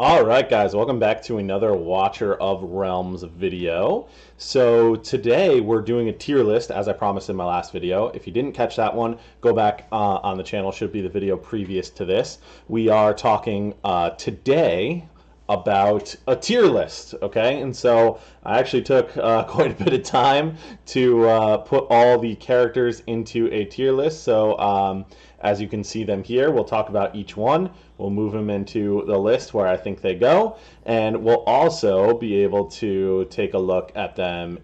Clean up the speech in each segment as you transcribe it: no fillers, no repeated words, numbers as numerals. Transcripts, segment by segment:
Alright guys, welcome back to another Watcher of Realms video. So today we're doing a tier list as I promised in my last video. If you didn't catch that one, go back on the channel, should be the video previous to this. We are talking today about a tier list, okay? And so I actually took quite a bit of time to put all the characters into a tier list. So as you can see them here, we'll talk about each one. We'll move them into the list where I think they go, and we'll also be able to take a look at them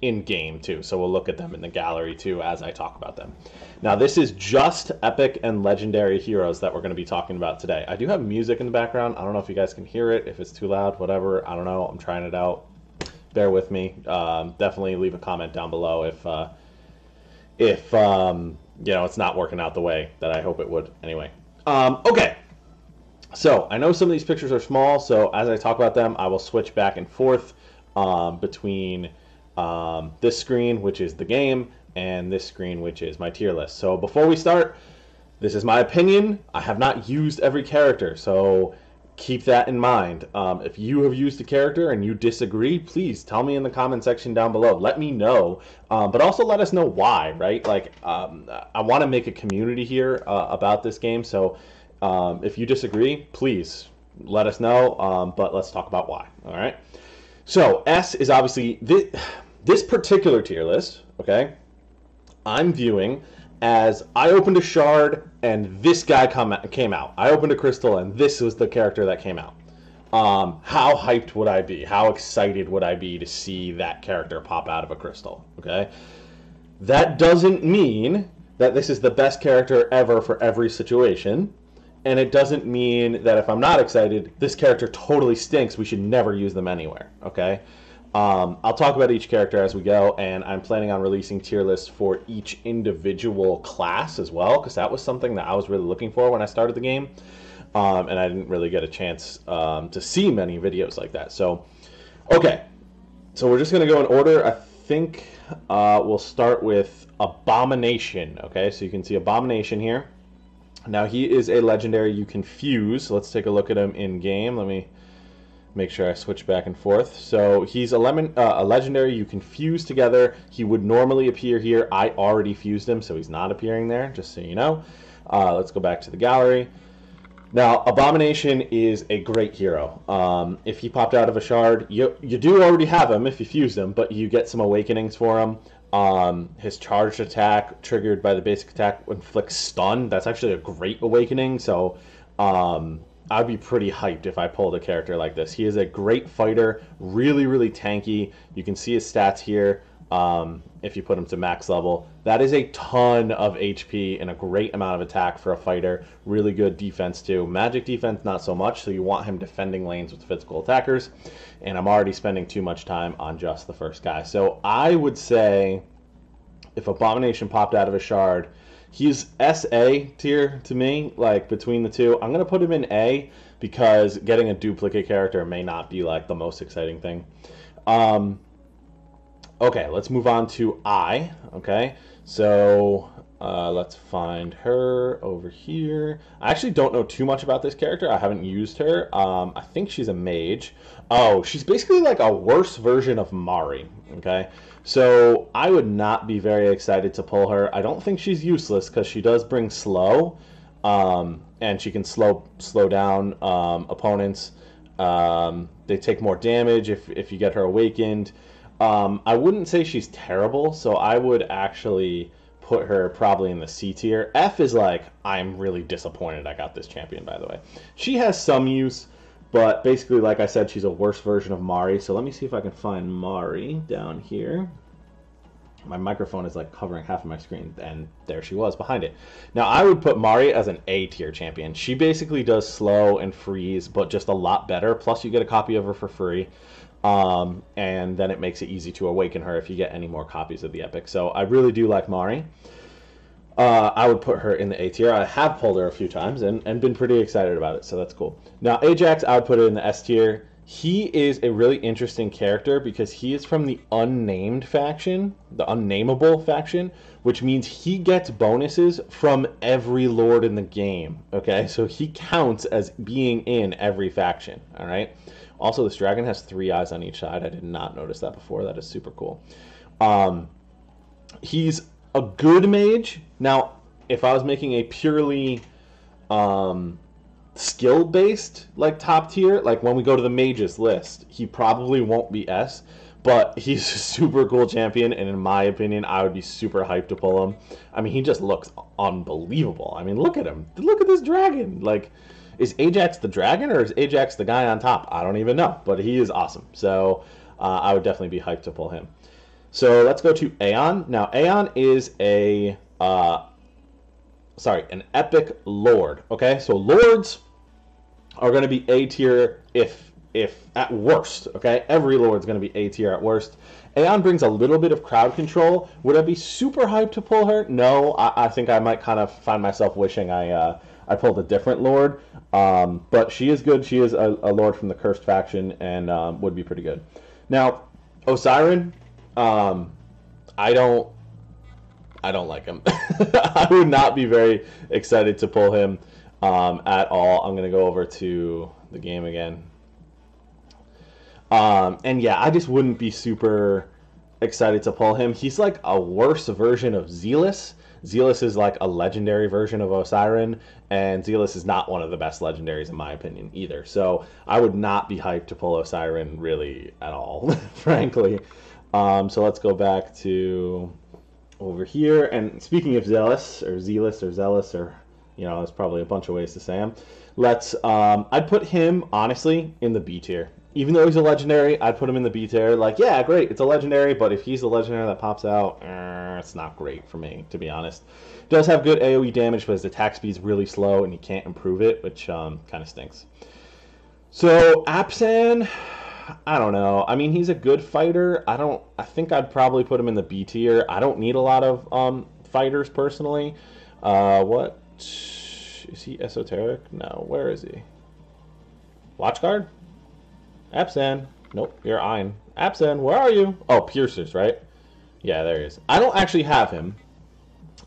in game too. So we'll look at them in the gallery too as I talk about them. Now this is just epic and legendary heroes that we're going to be talking about today. I do have music in the background. I don't know if you guys can hear it, if it's too loud, whatever. I don't know. I'm trying it out. Bear with me. Definitely leave a comment down below if you know, it's not working out the way that I hope it would. Anyway, okay. So I know some of these pictures are small, so as I talk about them, I will switch back and forth between this screen, which is the game, and this screen, which is my tier list. So before we start, this is my opinion. I have not used every character, so keep that in mind. If you have used a character and you disagree, please tell me in the comment section down below. Let me know, but also let us know why, right? Like, I want to make a community here about this game, so if you disagree, please let us know, but let's talk about why, all right? So S is obviously this particular tier list, okay, I'm viewing as I opened a shard and this guy came out. I opened a crystal and this was the character that came out. How hyped would I be? How excited would I be to see that character pop out of a crystal? Okay, that doesn't mean that this is the best character ever for every situation, and it doesn't mean that if I'm not excited, this character totally stinks, we should never use them anywhere. Okay. I'll talk about each character as we go, and I'm planning on releasing tier lists for each individual class as well, because that was something that I was really looking for when I started the game, and I didn't really get a chance to see many videos like that. So, okay, so we're just going to go in order. I think we'll start with Abomination, okay? So you can see Abomination here. Now, he is a legendary you can fuse. Let's take a look at him in-game. Let me make sure I switch back and forth. So he's a legendary you can fuse together. He would normally appear here. I already fused him, so he's not appearing there, just so you know. Let's go back to the gallery. Now, Abomination is a great hero. If he popped out of a shard, you do already have him if you fused him, but you get some awakenings for him. His charged attack, triggered by the basic attack, inflicts stun. That's actually a great awakening, so I'd be pretty hyped if I pulled a character like this. He is a great fighter, really, really tanky. You can see his stats here if you put him to max level. That is a ton of HP and a great amount of attack for a fighter. Really good defense too. Magic defense, not so much, so you want him defending lanes with physical attackers. And I'm already spending too much time on just the first guy. So I would say if Abomination popped out of a shard, he's SA tier to me, like between the two. I'm going to put him in A because getting a duplicate character may not be like the most exciting thing. Okay, let's move on to I. Okay, so let's find her over here. I actually don't know too much about this character. I haven't used her. I think she's a mage. Oh, she's basically like a worse version of Mari. Okay, so I would not be very excited to pull her. I don't think she's useless because she does bring slow, and she can slow down opponents. They take more damage if you get her awakened. I wouldn't say she's terrible, so I would actually put her probably in the C tier. F is like, I'm really disappointed I got this champion, by the way. She has some use, but basically, like I said, she's a worse version of Mari. So let me see if I can find Mari down here. My microphone is like covering half of my screen, and there she was behind it. Now, I would put Mari as an A tier champion. She basically does slow and freeze, but just a lot better. Plus, you get a copy of her for free. And then it makes it easy to awaken her if you get any more copies of the epic. So I really do like Mari. I would put her in the A tier. I have pulled her a few times and been pretty excited about it, so that's cool. Now, Ajax, I would put it in the S tier. He is a really interesting character because he is from the unnamed faction, the unnameable faction, which means he gets bonuses from every lord in the game. Okay, so he counts as being in every faction. All right. Also, this dragon has 3 eyes on each side. I did not notice that before. That is super cool. He's a good mage. Now, if I was making a purely skill based like top tier, like when we go to the mages list, he probably won't be S, but he's a super cool champion, and in my opinion I would be super hyped to pull him. I mean, he just looks unbelievable. I mean, look at him, look at this dragon. Like, is Ajax the dragon or is Ajax the guy on top? I don't even know, but he is awesome. So I would definitely be hyped to pull him. So let's go to Aeon. Now Aeon is an epic lord. Okay, so lords are going to be A tier if at worst. Okay, every lord's going to be A tier at worst. Aeon brings a little bit of crowd control. Would I be super hyped to pull her? No, I think I might kind of find myself wishing I pulled a different lord. But she is good. She is a lord from the Cursed faction and would be pretty good. Now, Osiren, I don't like him. I would not be very excited to pull him at all. I'm going to go over to the game again. And yeah, I just wouldn't be super excited to pull him. He's like a worse version of Zealous. Zealous is like a legendary version of Osiren, and Zealous is not one of the best legendaries in my opinion either. So I would not be hyped to pull Osiren really at all, frankly. So let's go back to over here. And speaking of Zealous, or Zealous, or you know, there's probably a bunch of ways to say him. Let's, I'd put him, honestly, in the B tier. Even though he's a legendary, I'd put him in the B tier. Like, yeah, great, it's a legendary, but if he's the legendary that pops out, it's not great for me, to be honest. Does have good AoE damage, but his attack speed's really slow, and you can't improve it, which kind of stinks. So, Apsan, I don't know. I mean, he's a good fighter. I think I'd probably put him in the B tier. I don't need a lot of fighters, personally. What? Is he esoteric? No. Where is he? Watchguard? Apsan. Nope, you're Ein. Apsan, where are you? Oh, Piercers, right? Yeah, there he is. I don't actually have him.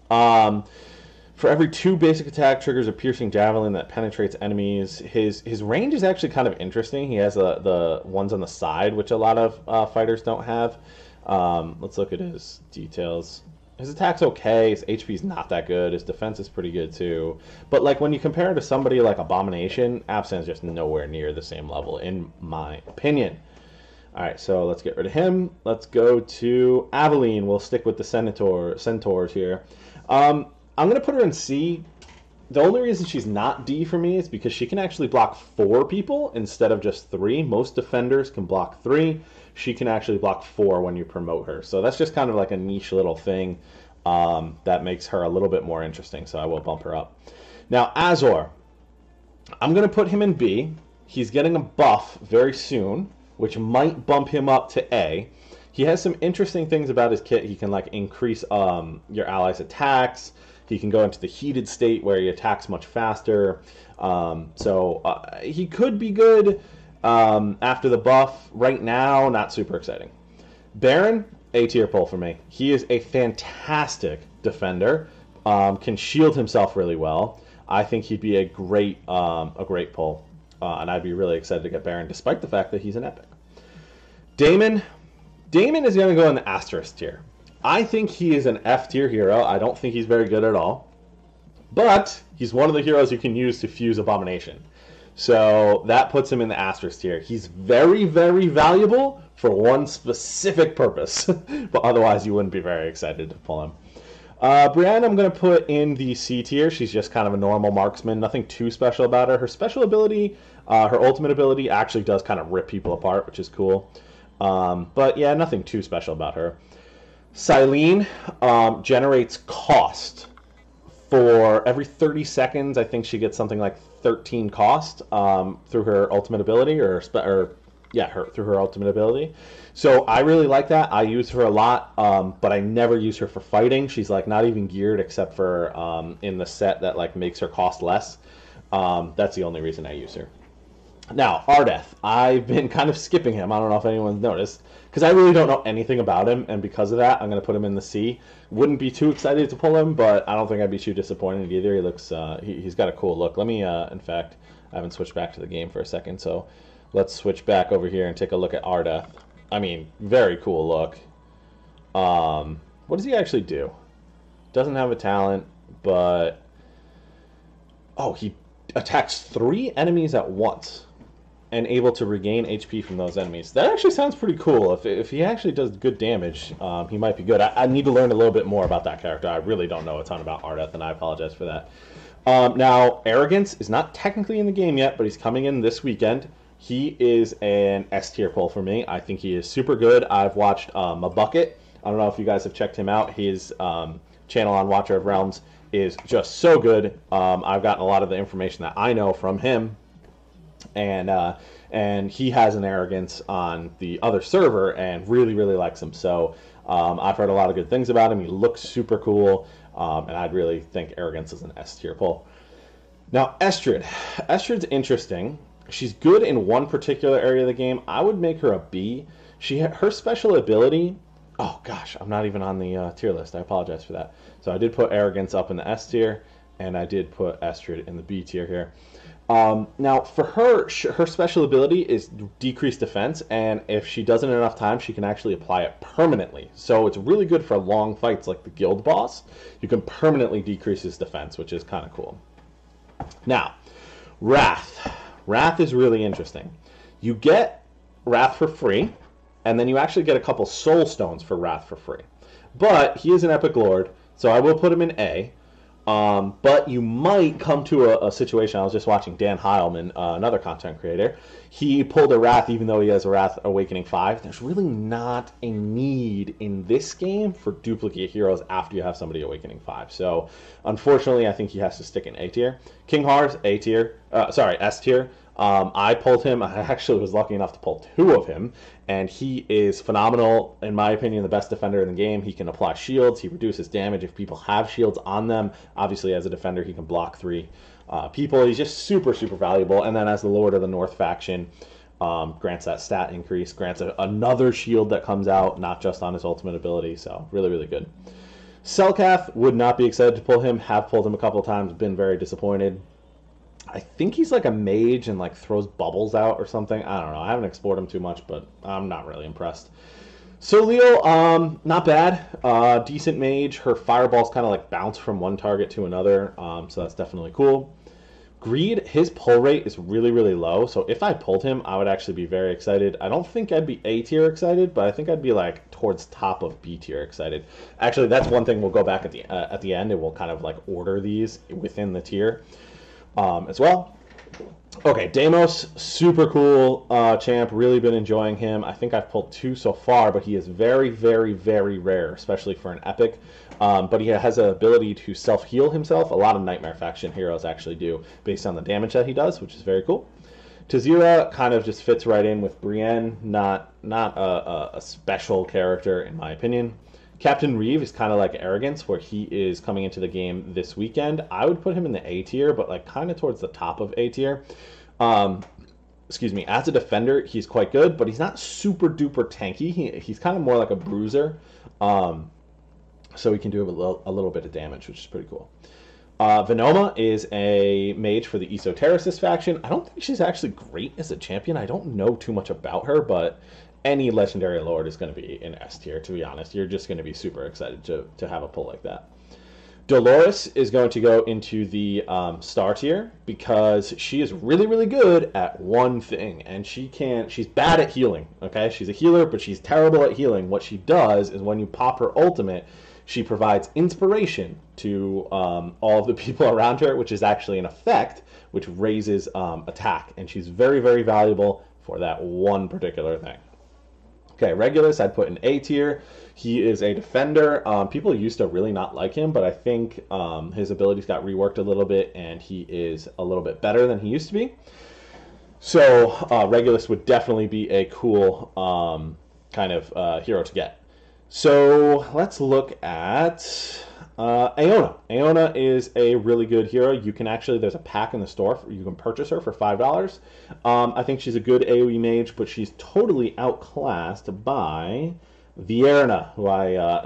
For every 2 basic attack triggers a piercing javelin that penetrates enemies. His range is actually kind of interesting. He has the ones on the side, which a lot of fighters don't have. Let's look at his details. His attack's okay. His HP's not that good. His defense is pretty good too. But like when you compare it to somebody like Abomination, Apsan's just nowhere near the same level, in my opinion. All right, so let's get rid of him. Let's go to Aveline. We'll stick with the Centaurs here. I'm going to put her in C. The only reason she's not D for me is because she can actually block 4 people instead of just 3. Most defenders can block 3. She can actually block 4 when you promote her. So that's just kind of like a niche little thing that makes her a little bit more interesting. So I will bump her up. Now, Azor. I'm going to put him in B. He's getting a buff very soon, which might bump him up to A. He has some interesting things about his kit. He can like increase your allies' attacks. He can go into the heated state where he attacks much faster. He could be good after the buff. Right now, not super exciting. Baron, A tier pull for me. He is a fantastic defender. Can shield himself really well. I think he'd be a great pull. And I'd be really excited to get Baron, despite the fact that he's an epic. Daemon is going to go in the asterisk tier. I think he is an F tier hero. I don't think he's very good at all. But he's one of the heroes you can use to fuse Abomination. So that puts him in the asterisk tier. He's very, very valuable for one specific purpose. But otherwise, you wouldn't be very excited to pull him. Brienne, I'm going to put in the C tier. She's just kind of a normal marksman. Nothing too special about her. Her special ability, her ultimate ability, actually does kind of rip people apart, which is cool. But yeah, nothing too special about her. Silene generates cost. For every 30 seconds, I think she gets something like 13 cost through her ultimate ability, through her ultimate ability. So I really like that. I use her a lot, but I never use her for fighting. She's like not even geared except for in the set that like makes her cost less. That's the only reason I use her. Now, Ardeth, I've been kind of skipping him. I don't know if anyone's noticed, because I really don't know anything about him, and because of that, I'm going to put him in the C. Wouldn't be too excited to pull him, but I don't think I'd be too disappointed either. He looks, he's got a cool look. Let me, in fact, I haven't switched back to the game for a second, so let's switch back over here and take a look at Ardeth. I mean, very cool look. What does he actually do? Doesn't have a talent, but oh, he attacks 3 enemies at once and able to regain HP from those enemies. That actually sounds pretty cool. If he actually does good damage, he might be good. I need to learn a little bit more about that character. I really don't know a ton about Ardeth, and I apologize for that. Now, Arrogance is not technically in the game yet, but he's coming in this weekend. He is an S tier pull for me. I think he is super good. I've watched Mabucket. I don't know if you guys have checked him out. His channel on Watcher of Realms is just so good. I've gotten a lot of the information that I know from him, and he has an Arrogance on the other server and really, really likes him. So I've heard a lot of good things about him. He looks super cool, and I'd really think Arrogance is an S tier pull. Now, Estrid. Estrid's interesting. She's good in one particular area of the game. I would make her a B. Her special ability. Oh gosh, I'm not even on the tier list. I apologize for that. So I did put Arrogance up in the S tier, and I did put Estrid in the B tier here. Now, for her special ability is decreased defense, and if she does it enough times, she can actually apply it permanently. So it's really good for long fights like the guild boss. You can permanently decrease his defense, which is kind of cool. Now, Wrath. Wrath is really interesting. You get Wrath for free, and then you actually get a couple soul stones for Wrath for free. But he is an epic lord, so I will put him in A. But you might come to a situation. I was just watching Dan Heilman, another content creator. He pulled a Wrath even though he has a Wrath Awakening 5. There's really not a need in this game for duplicate heroes after you have somebody Awakening 5. So unfortunately, I think he has to stick in A tier. King Hars, A tier. S tier. I pulled him. I actually was lucky enough to pull 2 of him, and he is phenomenal. In my opinion, the best defender in the game. He can apply shields. He reduces damage if people have shields on them. Obviously, as a defender, he can block 3 people. He's just super, super valuable. And then as the Lord of the North faction, grants that stat increase, grants another shield that comes out, not just on his ultimate ability. So really, really good. Selkath, would not be excited to pull him. Have pulled him a couple of times. Been very disappointed. I think he's like a mage and like throws bubbles out or something. I don't know. I haven't explored him too much, but I'm not really impressed. Solio, not bad. Decent mage. Her fireballs kind of like bounce from one target to another, so that's definitely cool. Greed, his pull rate is really, really low, so if I pulled him, I would actually be very excited. I don't think I'd be A tier excited, but I think I'd be like towards top of B tier excited. Actually, that's one thing we'll go back at the end, and we'll kind of like order these within the tier. As well. Okay, Deimos, super cool champ. Really been enjoying him. I think I've pulled 2 so far, but he is very, very, very rare, especially for an epic. But he has an ability to self-heal himself. A lot of Nightmare faction heroes actually do, based on the damage that he does, which is very cool. Tazira kind of just fits right in with Brienne. Not a special character, in my opinion. Captain Reeve is kind of like Arrogance, where he is coming into the game this weekend. I would put him in the A tier, but like kind of towards the top of A tier. Excuse me. As a defender, he's quite good, but he's not super duper tanky. He's kind of more like a bruiser, so he can do a little bit of damage, which is pretty cool. Venoma is a mage for the Esotericist faction. I don't think she's actually great as a champion. I don't know too much about her, but any legendary lord is going to be in S tier, to be honest. You're just going to be super excited to have a pull like that. Dolores is going to go into the star tier because she is really, really good at one thing, and she's bad at healing, okay? She's a healer, but she's terrible at healing. What she does is when you pop her ultimate, she provides inspiration to all of the people around her, which is actually an effect which raises attack, and she's very, very valuable for that one particular thing. Okay, Regulus, I'd put in A tier. He is a defender. People used to really not like him, but I think his abilities got reworked a little bit, and he is a little bit better than he used to be. So Regulus would definitely be a cool kind of hero to get. So let's look at Aona. Aona is a really good hero. You can actually, there's a pack in the store. You can purchase her for $5. I think she's a good AoE mage, but she's totally outclassed by Vierna, who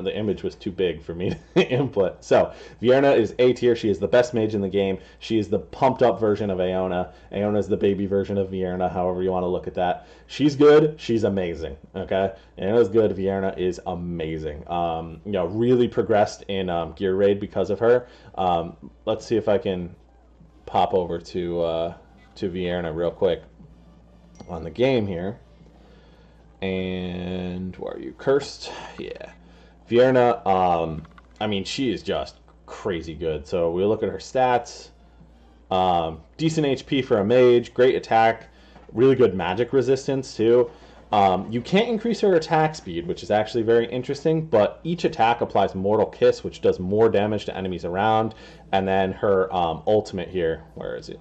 the image was too big for me to input. So Vierna is A tier. She is the best mage in the game. She is the pumped up version of Aona. Aona is the baby version of Vierna, however you want to look at that. She's good. She's amazing. Okay, Aona's good. Vierna is amazing. Really progressed in Gear Raid because of her. Let's see if I can pop over to Vierna real quick on the game here. And where are you? Cursed? Yeah. Vierna, I mean, she is just crazy good. So we look at her stats. Decent HP for a mage, great attack, really good magic resistance too. You can't increase her attack speed, which is actually very interesting, but each attack applies Mortal Kiss, which does more damage to enemies around. And then her ultimate here, where is it?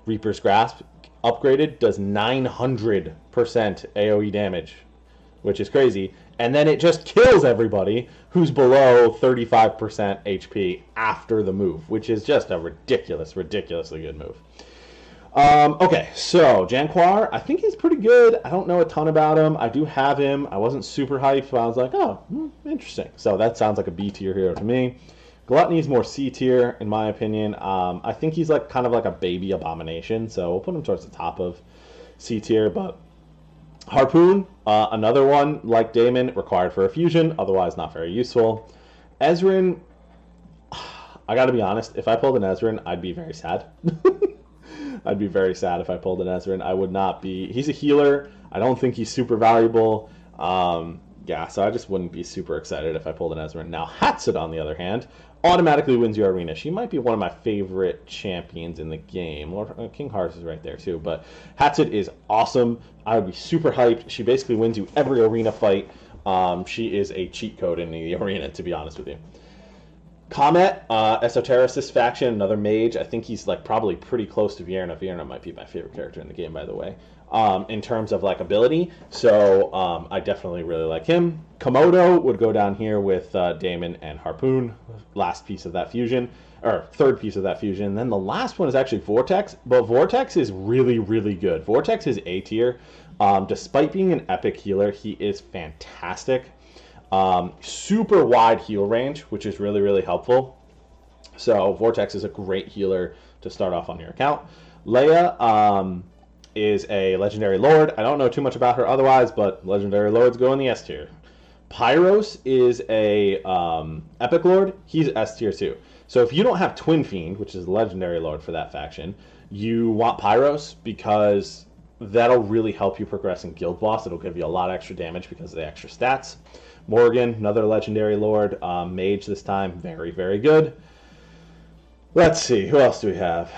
Reaper's Grasp, upgraded, does 900% AoE damage, which is crazy. And then it just kills everybody who's below 35% HP after the move, which is just a ridiculously good move. Okay, so Janquar, I think he's pretty good. I don't know a ton about him. I do have him. I wasn't super hyped, but I was like, oh, interesting. So that sounds like a B tier hero to me. Gluttony's more C tier, in my opinion. I think he's like kind of like a baby abomination, so we'll put him towards the top of C tier. But Harpoon, another one like Daemon, required for a fusion, otherwise not very useful. Ezreal, I gotta be honest, if I pulled an Ezreal, I'd be very sad. I'd be very sad if I pulled an Ezreal. I would not be. He's a healer. I don't think he's super valuable. Yeah, so I just wouldn't be super excited if I pulled an Ezreal. Now, Hatsid, on the other hand, automatically wins your arena. She might be one of my favorite champions in the game. King Hearts is right there too, but Hatsid is awesome. I would be super hyped. She basically wins you every arena fight. She is a cheat code in the arena, to be honest with you. Comet, Esotericist faction, another mage. I think he's like probably pretty close to Vierna. Vierna might be my favorite character in the game, by the way, in terms of like ability. So I definitely really like him. Komodo would go down here with Daemon and Harpoon. Last piece of that fusion, or third piece of that fusion. Then the last one is actually Vortex, but Vortex is really good. Vortex is A tier. Despite being an epic healer, he is fantastic. Super wide heal range, which is really helpful. So Vortex is a great healer to start off on your account. Leia is a Legendary Lord. I don't know too much about her otherwise, but Legendary Lords go in the S tier. Pyros is a Epic Lord. He's S tier too. So if you don't have Twin Fiend, which is a Legendary Lord for that faction, you want Pyros because that'll really help you progress in Guild Boss. It'll give you a lot of extra damage because of the extra stats. Morgan, another Legendary Lord, mage this time, very good. Let's see, who else do we have?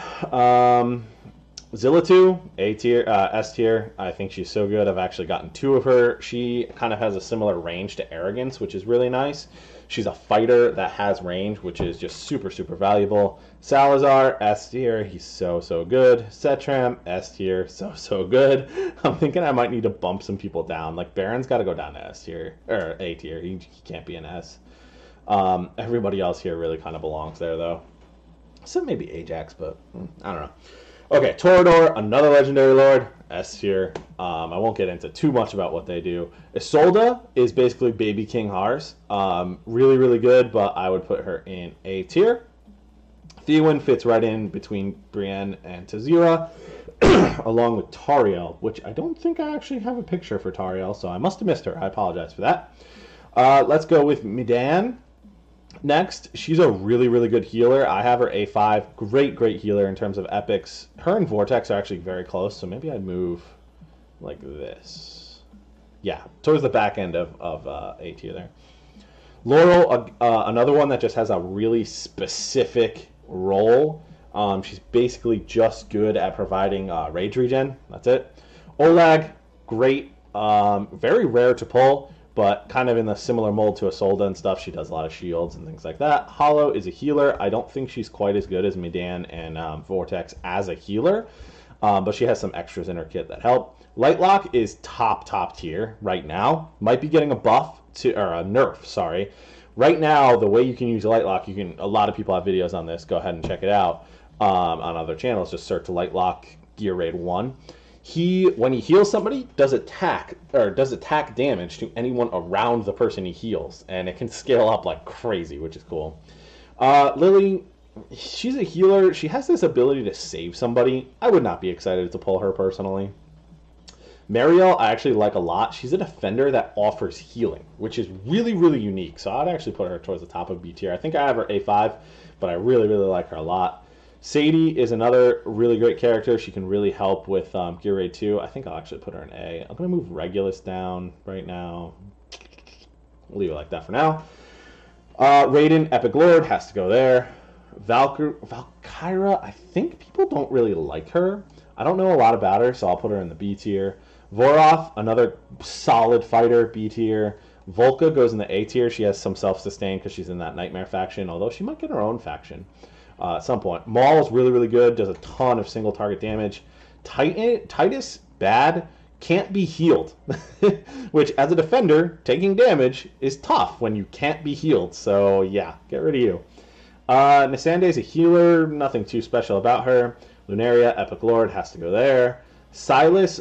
Zillatu, A tier, S tier. I think she's so good. I've actually gotten 2 of her. She kind of has a similar range to Arrogance, which is really nice. She's a fighter that has range, which is just super valuable. Salazar, S tier. He's so good. Setram, S tier. So good. I'm thinking I might need to bump some people down. Like Baron's got to go down to S tier or A tier. He can't be an S. Everybody else here really kind of belongs there though. So maybe Ajax, but I don't know. Okay, Torador, another Legendary Lord, S tier. I won't get into too much about what they do. Isolde is basically Baby King Hars. Really good, but I would put her in A tier. Theowen fits right in between Brienne and Tazira, along with Tariel, which I don't think I actually have a picture for Tariel, so I must have missed her. I apologize for that. Let's go with Midan. Next, she's a really good healer. I have her A5. Great healer in terms of epics. Her and Vortex are actually very close, so maybe I'd move like this. Yeah, towards the back end of A tier there. Laurel, another one that just has a really specific role. She's basically just good at providing rage regen. That's it. Olag, great. Very rare to pull, but kind of in the similar mold to Isolde and stuff. She does a lot of shields and things like that. Hollow is a healer. I don't think she's quite as good as Midan and Vortex as a healer, but she has some extras in her kit that help. Lightlock is top tier right now. Might be getting a buff to, or a nerf, sorry. Right now, the way you can use Lightlock, a lot of people have videos on this. Go ahead and check it out on other channels. Just search Lightlock Gear Raid 1. When he heals somebody, does attack damage to anyone around the person he heals, and it can scale up like crazy, which is cool. Lily, she's a healer. She has this ability to save somebody. I would not be excited to pull her personally. Mariel, I actually like a lot. She's a defender that offers healing, which is really, really unique. So I'd actually put her towards the top of B tier. I think I have her A5, but I really, really like her a lot. Sadie is another really great character. She can really help with Gear Raid 2. I think I'll actually put her in A. I'm going to move Regulus down right now. We'll leave it like that for now. Raiden, Epic Lord, has to go there. Valkyra, I think people don't really like her. I don't know a lot about her, so I'll put her in the B tier. Voroth, another solid fighter, B tier. Volka goes in the A tier. She has some self-sustain because she's in that Nightmare faction, although she might get her own faction at some point. Maul is really, really good, does a ton of single target damage. Titus, bad, can't be healed, which as a defender, taking damage is tough when you can't be healed. So yeah, get rid of you. Nisande is a healer, nothing too special about her. Lunaria, Epic Lord, has to go there. Silas,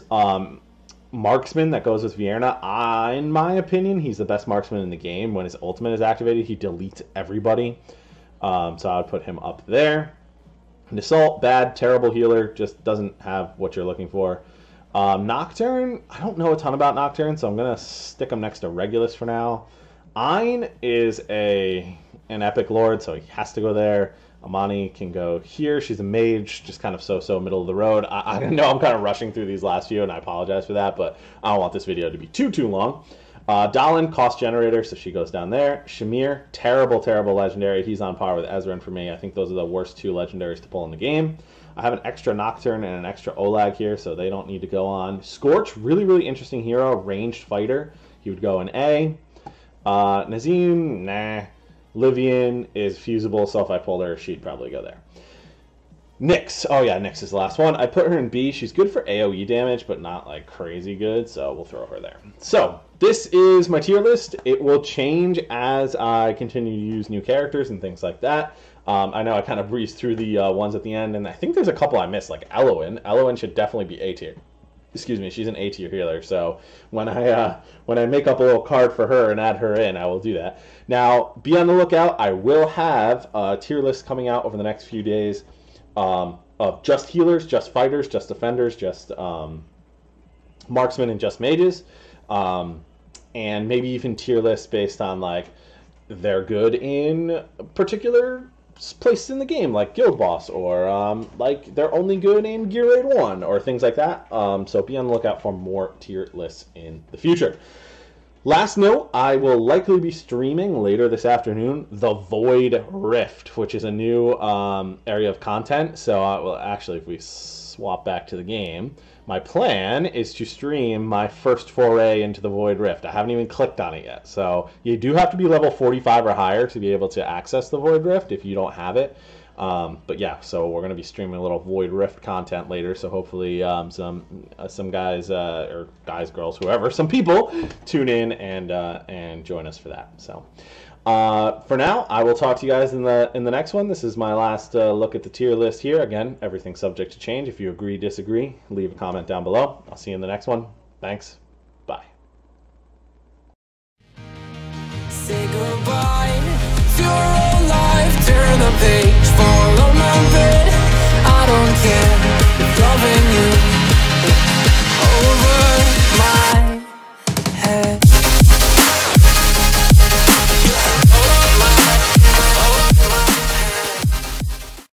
marksman that goes with Vierna. In my opinion, he's the best marksman in the game. When his ultimate is activated, he deletes everybody. So I would put him up there. Nassault, bad, terrible healer, just doesn't have what you're looking for. Nocturne, I don't know a ton about Nocturne, so I'm going to stick him next to Regulus for now. Ein is an Epic Lord, so he has to go there. Amani can go here. She's a mage, just kind of so middle of the road. I know I'm kind of rushing through these last few, and I apologize for that, but I don't want this video to be too long. Dahlan, cost generator, so she goes down there. Shamir, terrible legendary. He's on par with Ezrein for me. I think those are the worst two legendaries to pull in the game. I have an extra Nocturne and an extra Olag here, so they don't need to go on. Scorch, really interesting hero, ranged fighter. He would go in A. Nazim, nah. Livian is fusible, so if I pulled her, she'd probably go there. Nyx, oh yeah, Nyx is the last one. I put her in B. She's good for AoE damage, but not like crazy good, so we'll throw her there. So, this is my tier list. It will change as I continue to use new characters and things like that. I know I kind of breezed through the ones at the end, and I think there's a couple I missed, like Elowen. Elowen should definitely be A tier. Excuse me, she's an A tier healer, so when I make up a little card for her and add her in, I will do that. Now, be on the lookout. I will have a tier list coming out over the next few days of just healers, just fighters, just defenders, just marksmen, and just mages, and maybe even tier lists based on like they're good in particular places in the game, like Guild Boss, or like they're only good in Gear Raid 1, or things like that. So be on the lookout for more tier lists in the future. Last note, I will likely be streaming later this afternoon the Void Rift, which is a new area of content. So well, actually, if we swap back to the game, my plan is to stream my first foray into the Void Rift. I haven't even clicked on it yet. So you do have to be level 45 or higher to be able to access the Void Rift if you don't have it. But yeah, so we're going to be streaming a little Void Rift content later. So hopefully some guys, or guys, girls, whoever, some people tune in and join us for that. So for now, I will talk to you guys in the next one. This is my last look at the tier list here. Again, everything's subject to change. If you agree, disagree, leave a comment down below. I'll see you in the next one. Thanks. Bye.